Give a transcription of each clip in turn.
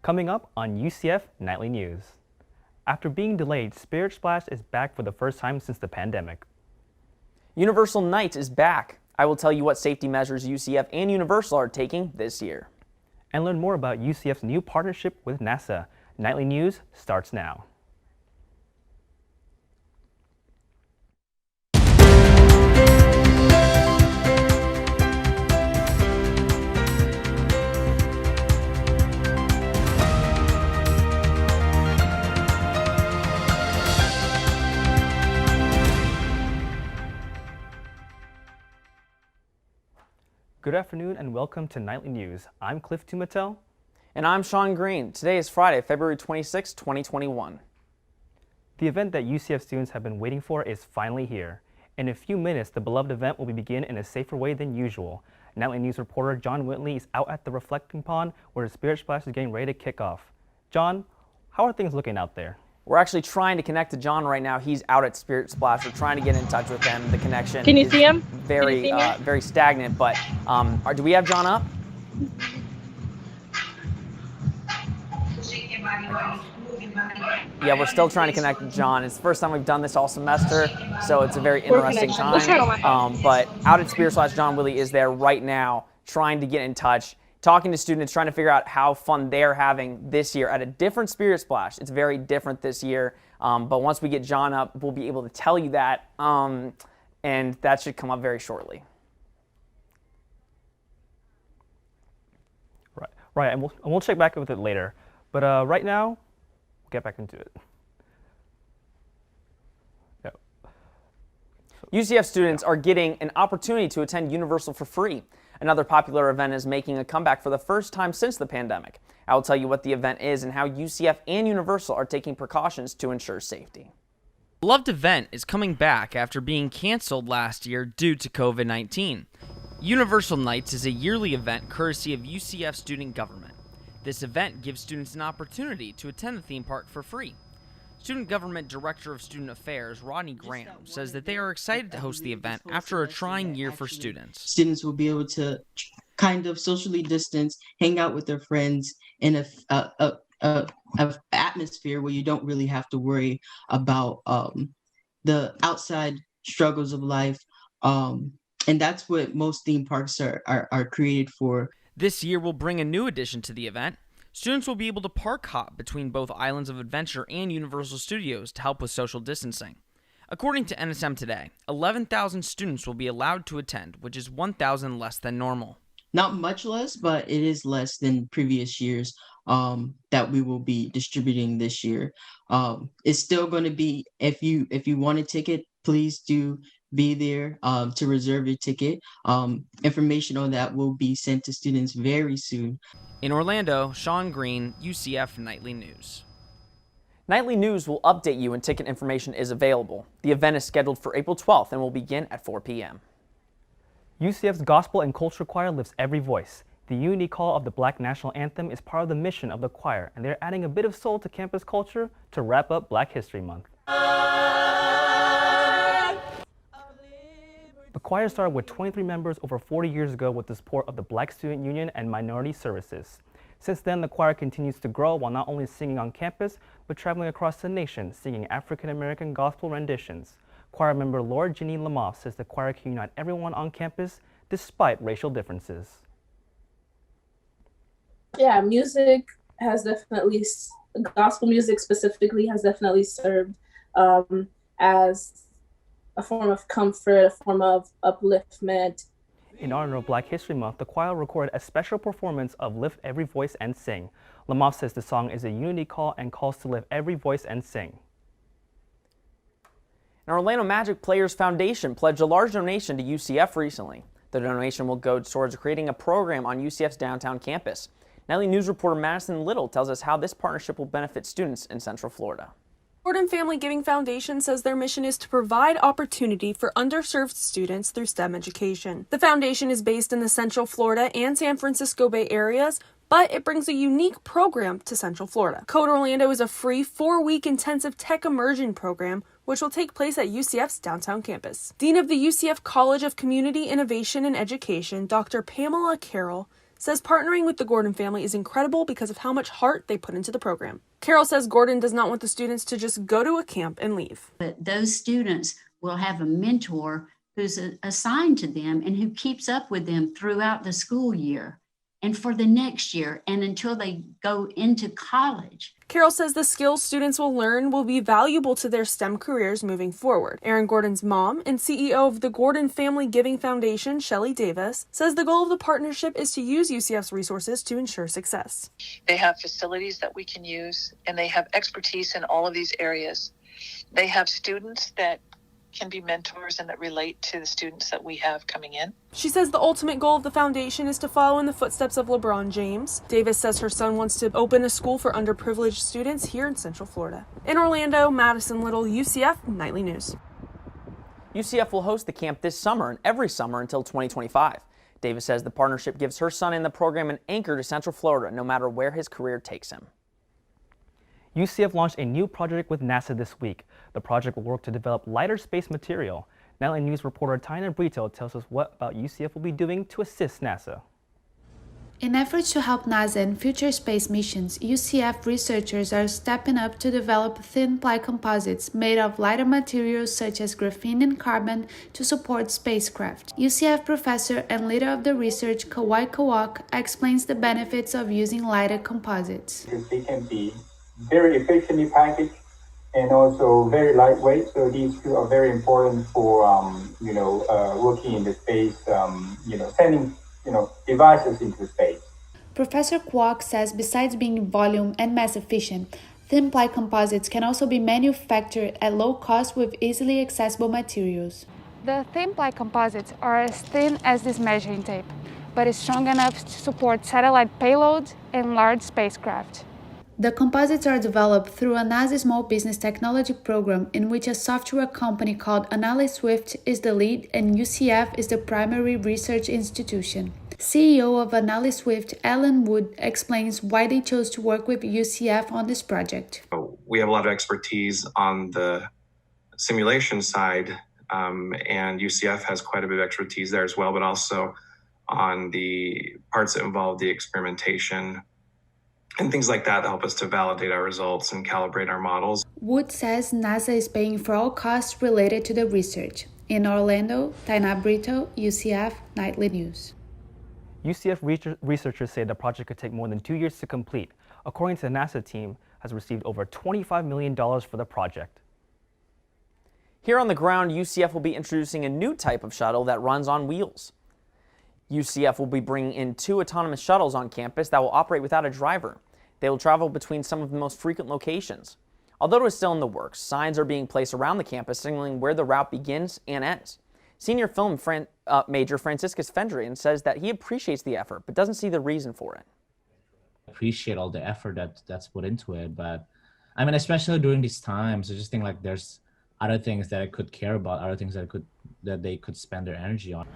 Coming up on UCF Nightly News. After being delayed, Spirit Splash is back for the first time since the pandemic. Universal Nights is back. I will tell you what safety measures UCF and Universal are taking this year. And learn more about UCF's new partnership with NASA. Nightly News starts now. Good afternoon and welcome to Nightly News. I'm Cliff Tumetel. And I'm Sean Green. Today is Friday, February 26, 2021. The event that UCF students have been waiting for is finally here. In a few minutes, the beloved event will begin in a safer way than usual. Nightly News reporter John Whitley is out at the reflecting pond where the Spirit Splash is getting ready to kick off. John, how are things looking out there? We're actually trying to connect to John right now. He's out at Spirit Splash. We're trying to get in touch with him. The connection Can you see him? Very stagnant. But do we have John up? Yeah, we're still trying to connect to John. It's the first time we've done this all semester, so it's a very interesting time. But out at Spirit Splash, John Willie is there right now trying to get in touch, talking to students, trying to figure out how fun they're having this year at a different Spirit Splash. It's very different this year, but once we get John up, we'll be able to tell you that, and that should come up very shortly. Right, and we'll check back with it later. But right now, we'll get back into it. UCF students are getting an opportunity to attend Universal for free. Another popular event is making a comeback for the first time since the pandemic. I will tell you what the event is and how UCF and Universal are taking precautions to ensure safety. The beloved event is coming back after being canceled last year due to COVID-19. Universal Nights is a yearly event courtesy of UCF student government. This event gives students an opportunity to attend the theme park for free. Student Government Director of Student Affairs, Rodney Graham, says that they are excited to host the event after a trying year for students. Students will be able to kind of socially distance, hang out with their friends in a atmosphere where you don't really have to worry about the outside struggles of life. And that's what most theme parks are created for. This year will bring a new addition to the event. Students will be able to park hop between both Islands of Adventure and Universal Studios to help with social distancing. According to NSM Today, 11,000 students will be allowed to attend, which is 1,000 less than normal. Not much less, but it is less than previous years that we will be distributing this year. It's still going to be, if you want a ticket, please do be there to reserve your ticket. Information on that will be sent to students very soon. In Orlando, Sean Green, UCF Nightly News. Nightly News will update you when ticket information is available. The event is scheduled for April 12th and will begin at 4 p.m. UCF's Gospel and Culture Choir lifts every voice. The unity call of the Black National Anthem is part of the mission of the choir, and they're adding a bit of soul to campus culture to wrap up Black History Month. The choir started with 23 members over 40 years ago with the support of the Black Student Union and Minority Services. Since then, the choir continues to grow while not only singing on campus, but traveling across the nation, singing African-American gospel renditions. Choir member Lord Ginny Lamoff says the choir can unite everyone on campus despite racial differences. Yeah, music has definitely, gospel music specifically has definitely served as a form of comfort, a form of upliftment. In honor of Black History Month, the choir recorded a special performance of Lift Every Voice and Sing. Lamoff says the song is a unity call and calls to lift every voice and sing. An Orlando Magic Players Foundation pledged a large donation to UCF recently. The donation will go towards creating a program on UCF's downtown campus. Nightly News reporter Matison Little tells us how this partnership will benefit students in Central Florida. Ford & Family Giving Foundation says their mission is to provide opportunity for underserved students through STEM education. The foundation is based in the Central Florida and San Francisco Bay areas, but it brings a unique program to Central Florida. Code Orlando is a free 4-week intensive tech immersion program which will take place at UCF's downtown campus. Dean of the UCF College of Community Innovation and Education, Dr. Pamela Carroll, says partnering with the Gordon family is incredible because of how much heart they put into the program. Carol says Gordon does not want the students to just go to a camp and leave. But those students will have a mentor who's assigned to them and who keeps up with them throughout the school year and for the next year and until they go into college. Carol says the skills students will learn will be valuable to their STEM careers moving forward. Aaron Gordon's mom and CEO of the Gordon Family Giving Foundation, Shelley Davis, says the goal of the partnership is to use UCF's resources to ensure success. They have facilities that we can use, and they have expertise in all of these areas. They have students that can be mentors and that relate to the students that we have coming in. She says the ultimate goal of the foundation is to follow in the footsteps of LeBron James. Davis says her son wants to open a school for underprivileged students here in Central Florida. In Orlando, Matison Little, UCF Nightly News. UCF will host the camp this summer and every summer until 2025. Davis says the partnership gives her son in the program an anchor to Central Florida no matter where his career takes him. UCF launched a new project with NASA this week. The project will work to develop lighter space material. Nightly News reporter Taynna Brito tells us what about UCF will be doing to assist NASA. In efforts to help NASA in future space missions, UCF researchers are stepping up to develop thin-ply composites made of lighter materials such as graphene and carbon to support spacecraft. UCF professor and leader of the research, Kawai Kawak, explains the benefits of using lighter composites. They can be very efficiently packaged and also very lightweight. So these two are very important for working in the space, sending devices into space. Professor Kwok says besides being volume and mass efficient, thin-ply composites can also be manufactured at low cost with easily accessible materials. The thin-ply composites are as thin as this measuring tape, but is strong enough to support satellite payloads and large spacecraft. The composites are developed through a NASA Small Business Technology program in which a software company called Swift is the lead and UCF is the primary research institution. CEO of Swift, Alan Wood, explains why they chose to work with UCF on this project. We have a lot of expertise on the simulation side, and UCF has quite a bit of expertise there as well, but also on the parts that involve the experimentation and things like that help us to validate our results and calibrate our models. Wood says NASA is paying for all costs related to the research. In Orlando, Taynna Brito, UCF Nightly News. UCF researchers say the project could take more than 2 years to complete. According to the NASA team, has received over $25 million for the project. Here on the ground, UCF will be introducing a new type of shuttle that runs on wheels. UCF will be bringing in 2 autonomous shuttles on campus that will operate without a driver. They will travel between some of the most frequent locations. Although it is still in the works, signs are being placed around the campus signaling where the route begins and ends. Senior film major Franciscus Fendrian says that he appreciates the effort, but doesn't see the reason for it. I appreciate all the effort that's put into it, but I mean, especially during these times, I just think like there's other things that I could care about, other things that they could spend their energy on.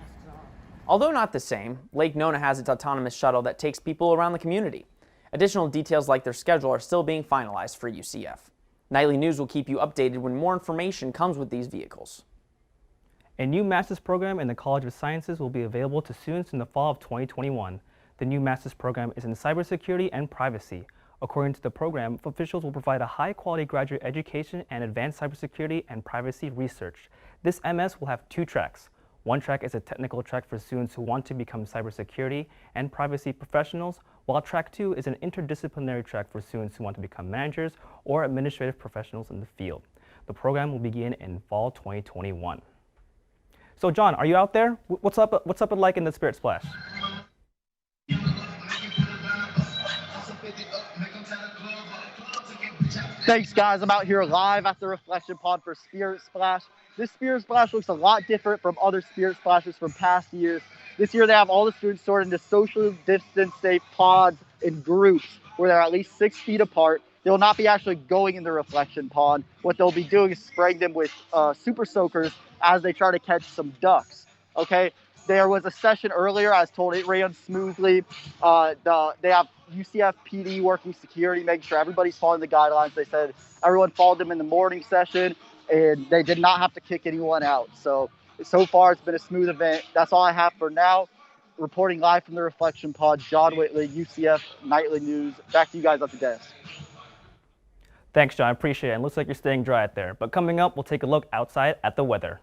Although not the same, Lake Nona has its autonomous shuttle that takes people around the community. Additional details like their schedule are still being finalized for UCF. Nightly News will keep you updated when more information comes with these vehicles. A new master's program in the College of Sciences will be available to students in the fall of 2021. The new master's program is in cybersecurity and privacy. According to the program, officials will provide a high-quality graduate education and advanced cybersecurity and privacy research. This MS will have 2 tracks. One track is a technical track for students who want to become cybersecurity and privacy professionals, while track 2 is an interdisciplinary track for students who want to become managers or administrative professionals in the field. The program will begin in fall 2021. So John, are you out there? What's up like in the Spirit Splash? Thanks guys, I'm out here live at the Reflection Pond for Spirit Splash. This Spirit Splash looks a lot different from other Spirit Splashes from past years. This year they have all the students sorted into socially distanced safe pods in groups where they're at least 6 feet apart. They will not be actually going in the Reflection Pond. What they'll be doing is spraying them with super soakers as they try to catch some ducks. Okay, there was a session earlier, I was told it ran smoothly. They have UCF PD working security, making sure everybody's following the guidelines. They said everyone followed them in the morning session and they did not have to kick anyone out. So far it's been a smooth event. That's all I have for now. reporting live from the Reflection Pod, John Whitley, UCF Knightly News. Back to you guys at the desk. Thanks, John. I appreciate it. It looks like you're staying dry out there. But coming up, we'll take a look outside at the weather.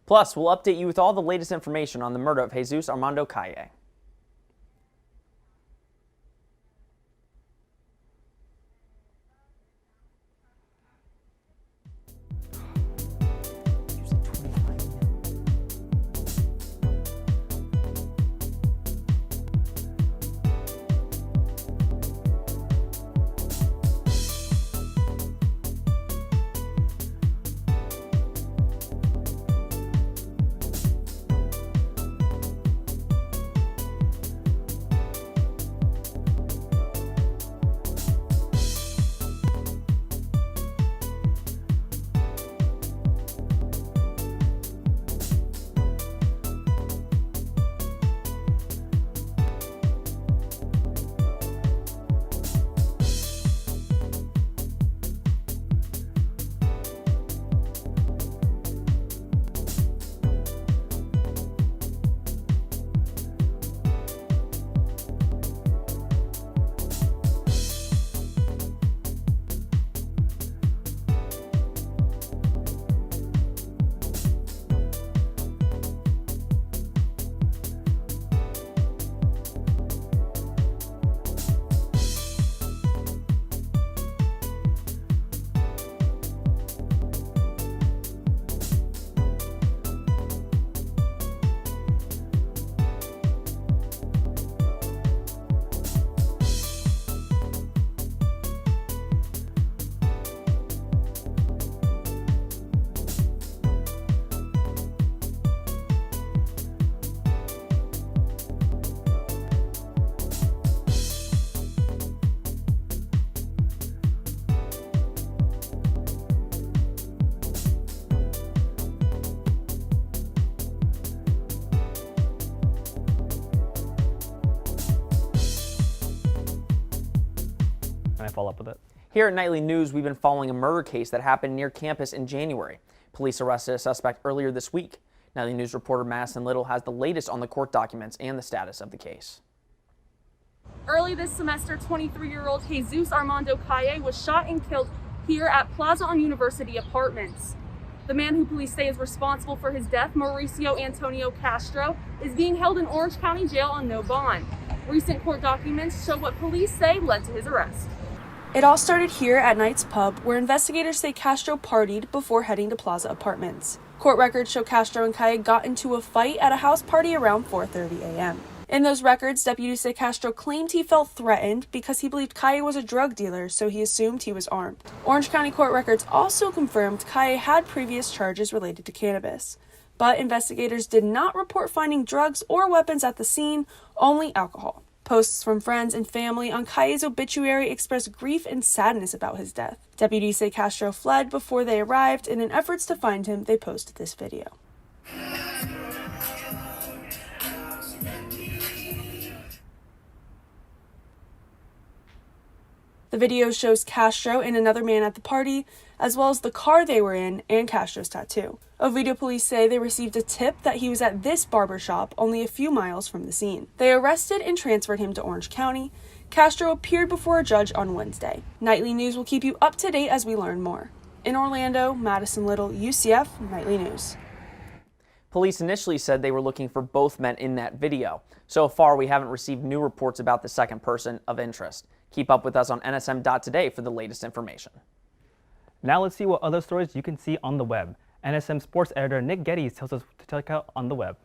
Plus, we'll update you with all the latest information on the murder of Jesus Armando Calle. Can I follow up with it? Here at Nightly News, we've been following a murder case that happened near campus in January. Police arrested a suspect earlier this week. Nightly News reporter Matison has the latest on the court documents and the status of the case. Early this semester, 23-year-old Jesus Armando Calle was shot and killed here at Plaza on University Apartments. The man who police say is responsible for his death, Mauricio Antonio Castro, is being held in Orange County Jail on no bond. Recent court documents show what police say led to his arrest. It all started here at Knight's Pub, where investigators say Castro partied before heading to Plaza Apartments. Court records show Castro and Calle got into a fight at a house party around 4:30 a.m. In those records, deputies say Castro claimed he felt threatened because he believed Calle was a drug dealer, so he assumed he was armed. Orange County court records also confirmed Calle had previous charges related to cannabis. But investigators did not report finding drugs or weapons at the scene, only alcohol. Posts from friends and family on Calle's obituary expressed grief and sadness about his death. Deputies say Castro fled before they arrived, and in efforts to find him, they posted this video. The video shows Castro and another man at the party, as well as the car they were in and Castro's tattoo. Oviedo police say they received a tip that he was at this barbershop only a few miles from the scene. They arrested and transferred him to Orange County. Castro appeared before a judge on Wednesday. Nightly News will keep you up to date as we learn more. In Orlando, Matison Little, UCF Nightly News. Police initially said they were looking for both men in that video. So far, we haven't received new reports about the second person of interest. Keep up with us on nsm.today for the latest information. Now let's see what other stories you can see on the web. NSM Sports editor Nick Geddes tells us to check out on the web.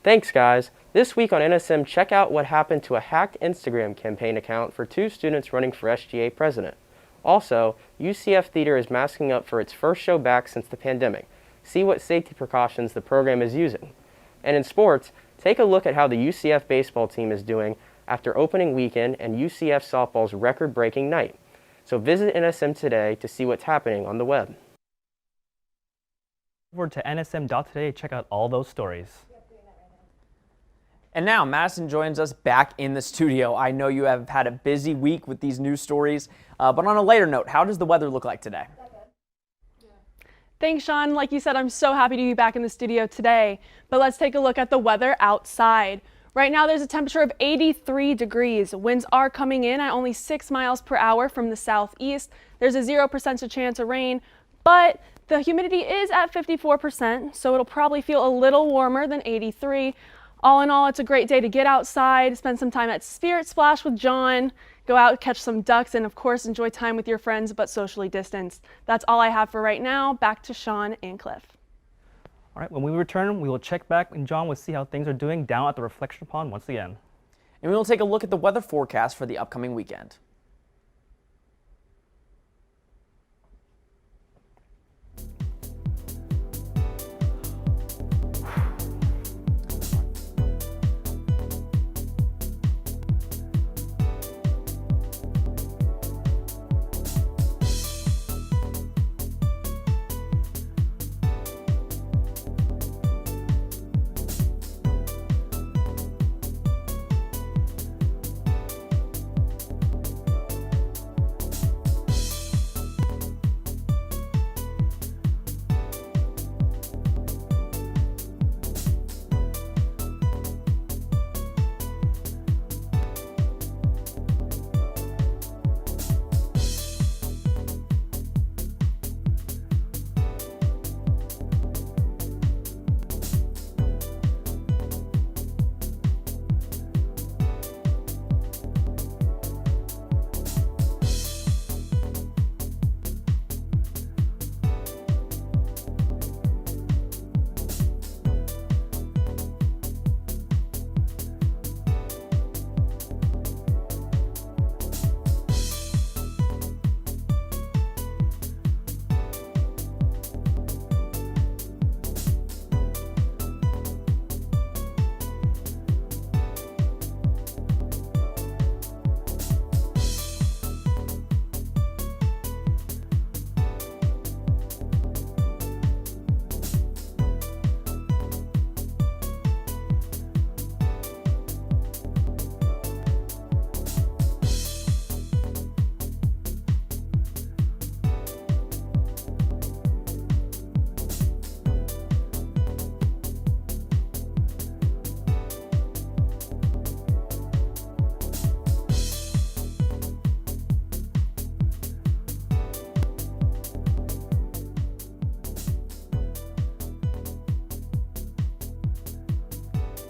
Thanks, guys. This week on NSM, check out what happened to a hacked Instagram campaign account for 2 students running for SGA president. Also, UCF Theater is masking up for its first show back since the pandemic. See what safety precautions the program is using. And in sports, take a look at how the UCF baseball team is doing after opening weekend and UCF softball's record-breaking night. So visit NSM today to see what's happening on the web. Over to nsm.today to check out all those stories. And now Matison joins us back in the studio. I know you have had a busy week with these news stories, but on a lighter note, how does the weather look like today? Thanks, Sean. Like you said, I'm so happy to be back in the studio today. But let's take a look at the weather outside. Right now, there's a temperature of 83 degrees. Winds are coming in at only 6 miles per hour from the southeast. There's a 0% chance of rain, but the humidity is at 54%, so it'll probably feel a little warmer than 83. All in all, it's a great day to get outside, spend some time at Spirit Splash with John, go out, catch some ducks, and of course, enjoy time with your friends, but socially distanced. That's all I have for right now. Back to Sean and Cliff. All right, when we return, we will check back and John will see how things are doing down at the reflection pond once again. And we will take a look at the weather forecast for the upcoming weekend.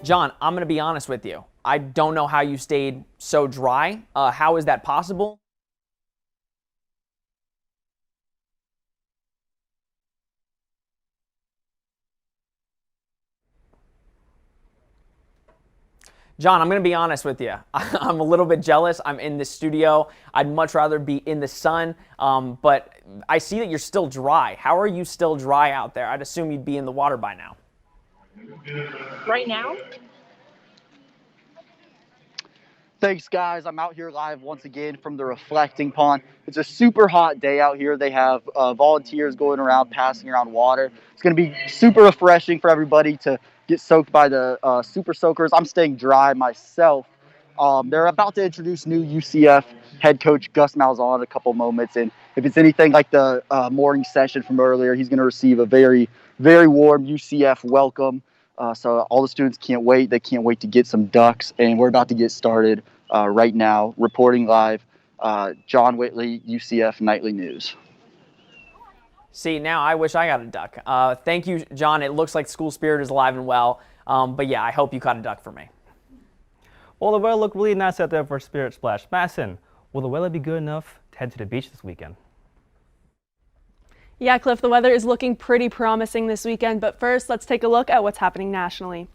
John, I'm going to be honest with you. I don't know how you stayed so dry. How is that possible? John, I'm going to be honest with you. I'm a little bit jealous. I'm in the studio. I'd much rather be in the sun, but I see that you're still dry. How are you still dry out there? I'd assume you'd be in the water by now. Right now? Thanks, guys. I'm out here live once again from the reflecting pond. It's a super hot day out here. They have volunteers going around, passing around water. It's going to be super refreshing for everybody to get soaked by the super soakers. I'm staying dry myself. They're about to introduce new UCF head coach Gus Malzahn in a couple moments. And if it's anything like the morning session from earlier, he's going to receive a very, very warm UCF welcome. So all the students can't wait. They can't wait to get some ducks. And we're about to get started right now. Reporting live, John Whitley, UCF Knightly News. See, now I wish I got a duck. Thank you, John. It looks like school spirit is alive and well. But yeah, I hope you caught a duck for me. Well, the weather looked really nice out there for Spirit Splash. Matison, will the weather be good enough to head to the beach this weekend? Yeah, Cliff, the weather is looking pretty promising this weekend, but first let's take a look at what's happening nationally.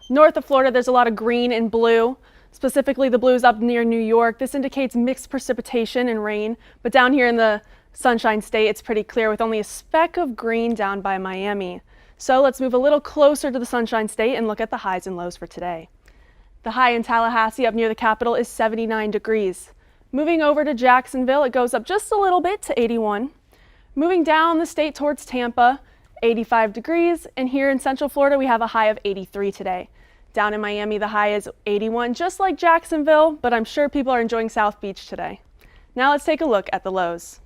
North of Florida, there's a lot of green and blue, specifically the blues up near New York. This indicates mixed precipitation and rain, but down here in the Sunshine State, it's pretty clear with only a speck of green down by Miami. So let's move a little closer to the Sunshine State and look at the highs and lows for today. The high in Tallahassee up near the capital is 79 degrees. Moving over to Jacksonville, it goes up just a little bit to 81. Moving down the state towards Tampa, 85 degrees. And here in Central Florida, we have a high of 83 today. Down in Miami, the high is 81, just like Jacksonville, but I'm sure people are enjoying South Beach today. Now let's take a look at the lows.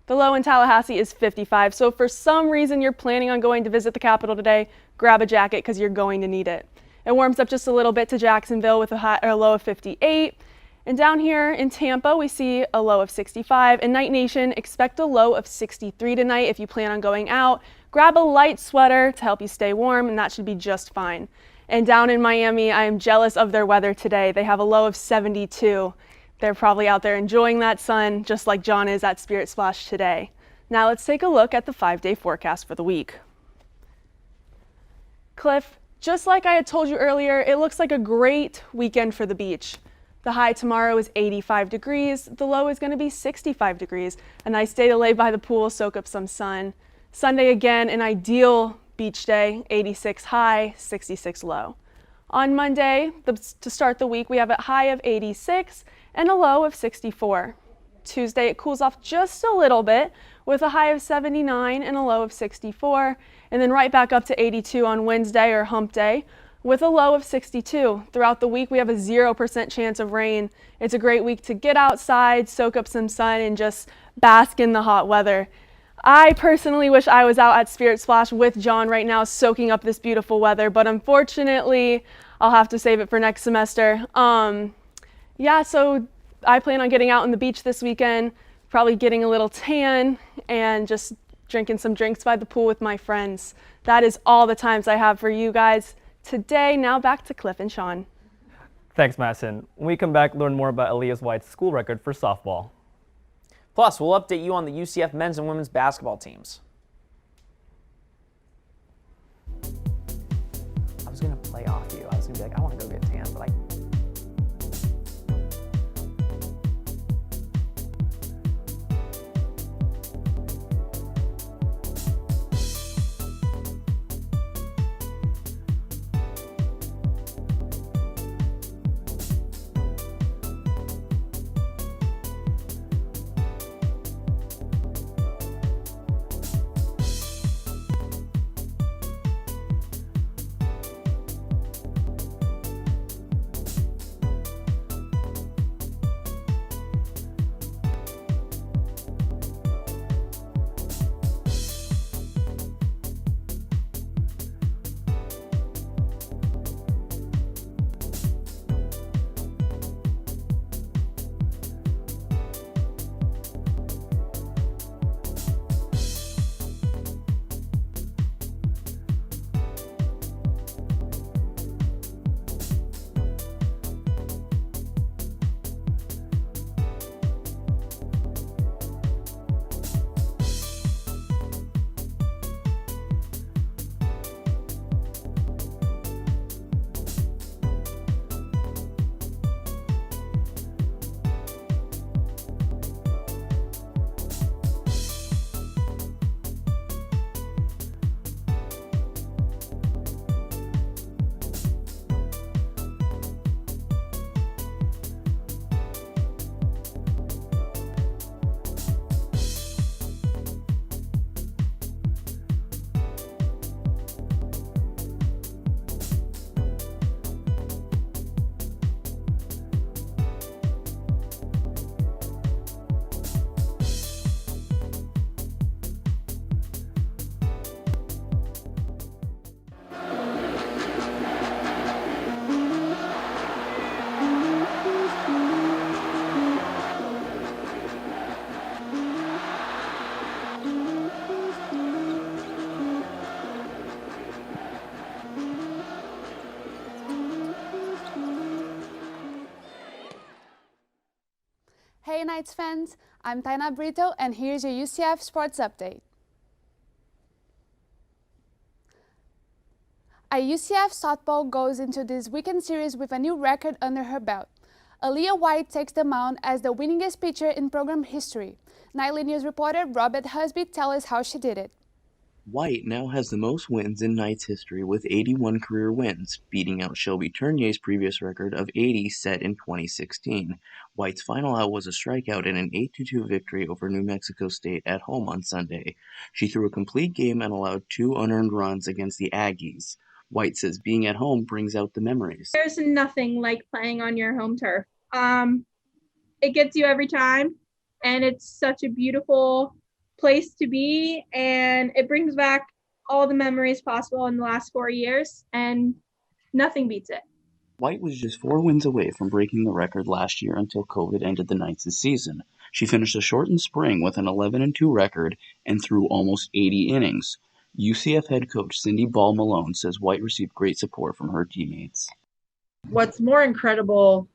The low in Tallahassee is 55, so if for some reason you're planning on going to visit the Capitol today, grab a jacket because you're going to need it. It warms up just a little bit to Jacksonville with a low of 58. And down here in Tampa, we see a low of 65. And Night Nation, expect a low of 63 tonight if you plan on going out. Grab a light sweater to help you stay warm, and that should be just fine. And down in Miami, I am jealous of their weather today. They have a low of 72. They're probably out there enjoying that sun, just like John is at Spirit Splash today. Now let's take a look at the 5-day forecast for the week. Cliff, just like I had told you earlier, it looks like a great weekend for the beach. The high tomorrow is 85 degrees. The low is going to be 65 degrees. A nice day to lay by the pool, soak up some sun. Sunday again, an ideal beach day, 86 high, 66 low. On Monday, to start the week, we have a high of 86 and a low of 64. Tuesday, it cools off just a little bit with a high of 79 and a low of 64. And then right back up to 82 on Wednesday, or hump day, with a low of 62. Throughout the week, we have a 0% chance of rain. It's a great week to get outside, soak up some sun, and just bask in the hot weather. I personally wish I was out at Spirit Splash with John right now, soaking up this beautiful weather, but unfortunately, I'll have to save it for next semester. Yeah, so I plan on getting out on the beach this weekend, probably getting a little tan, and just drinking some drinks by the pool with my friends. That is all the times I have for you guys today. Now back to Cliff and Sean. Thanks, Madison. When we come back, learn more about Aaliyah White's school record for softball. Plus, we'll update you on the UCF men's and women's basketball teams. I was going to play off you. I was going to be like, I want to go get tan, but Hey Knights fans, I'm Taynna Brito and here's your UCF Sports update. A UCF softball goes into this weekend series with a new record under her belt. Aaliyah White takes the mound as the winningest pitcher in program history. Nightly News reporter Robert Husby tells us how she did it. White now has the most wins in Knights history with 81 career wins, beating out Shelby Turnier's previous record of 80 set in 2016. White's final out was a strikeout in an 8-2 victory over New Mexico State at home on Sunday. She threw a complete game and allowed 2 unearned runs against the Aggies. White says being at home brings out the memories. There's nothing like playing on your home turf. It gets you every time, and it's such a beautiful place to be, and it brings back all the memories possible in the last 4 years, and nothing beats it. White was just 4 wins away from breaking the record last year until COVID ended the Knights' season. She finished a shortened spring with an 11-2 record and threw almost 80 innings. UCF head coach Cindy Ball Malone says White received great support from her teammates. What's more incredible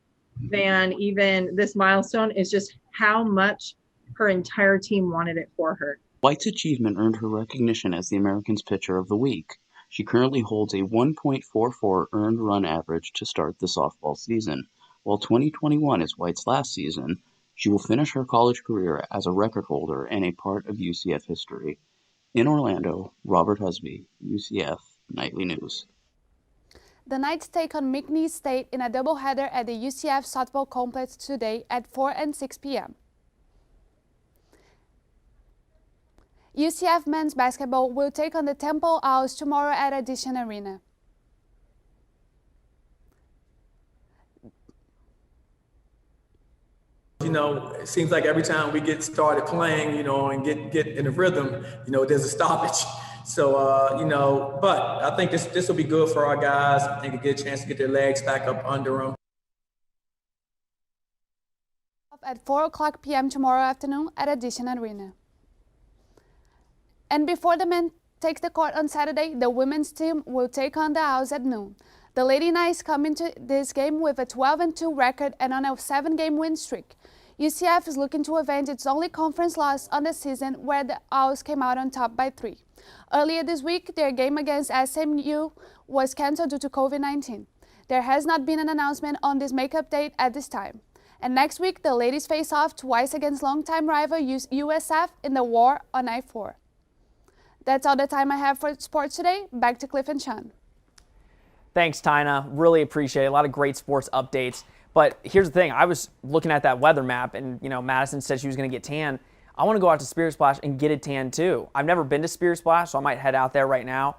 than even this milestone is just how much her entire team wanted it for her. White's achievement earned her recognition as the Americans Pitcher of the Week. She currently holds a 1.44 earned run average to start the softball season. While 2021 is White's last season, she will finish her college career as a record holder and a part of UCF history. In Orlando, Robert Husby, UCF Nightly News. The Knights take on McNeese State in a doubleheader at the UCF softball complex today at 4 and 6 p.m. UCF men's basketball will take on the Temple Owls tomorrow at Addition Arena. You know, it seems like every time we get started playing, you know, and get in the rhythm, you know, there's a stoppage. So, you know, but I think this will be good for our guys. I think they get a chance to get their legs back up under them. At 4 o'clock p.m. tomorrow afternoon at Addition Arena. And before the men take the court on Saturday, the women's team will take on the Owls at noon. The Lady Knights come into this game with a 12-2 record and on a 7-game win streak. UCF is looking to avenge its only conference loss on the season, where the Owls came out on top by 3. Earlier this week, their game against SMU was cancelled due to COVID-19. There has not been an announcement on this makeup date at this time. And next week, the ladies face off twice against longtime rival USF in the war on I-4. That's all the time I have for sports today. Back to Cliff and Sean. Thanks, Taynna. Really appreciate it. A lot of great sports updates. But here's the thing. I was looking at that weather map, and, you know, Matison said she was going to get tan. I want to go out to Spirit Splash and get a tan, too. I've never been to Spirit Splash, so I might head out there right now.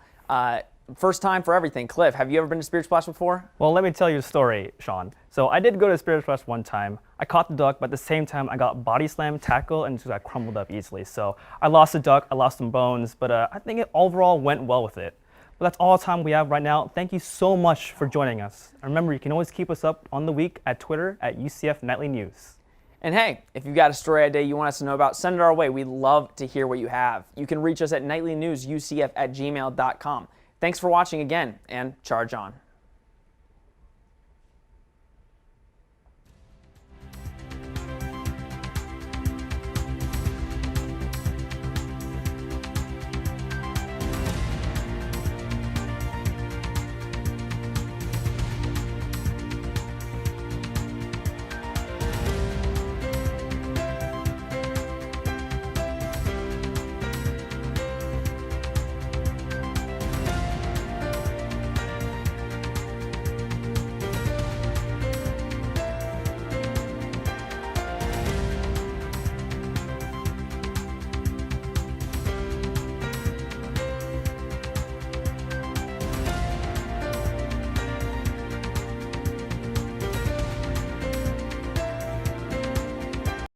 First time for everything. Cliff, have you ever been to Spirit Splash before? Well, let me tell you a story, Sean. So I did go to Spirit Splash one time. I caught the duck, but at the same time, I got body slam, tackle, and just got crumbled up easily. So I lost the duck, I lost some bones, but I think it overall went well with it. But that's all the time we have right now. Thank you so much for joining us. And remember, you can always keep us up on the week at Twitter at UCF Knightly News. And hey, if you've got a story idea you want us to know about, send it our way. We'd love to hear what you have. You can reach us at nightlynewsucf@gmail.com. Thanks for watching again, and charge on.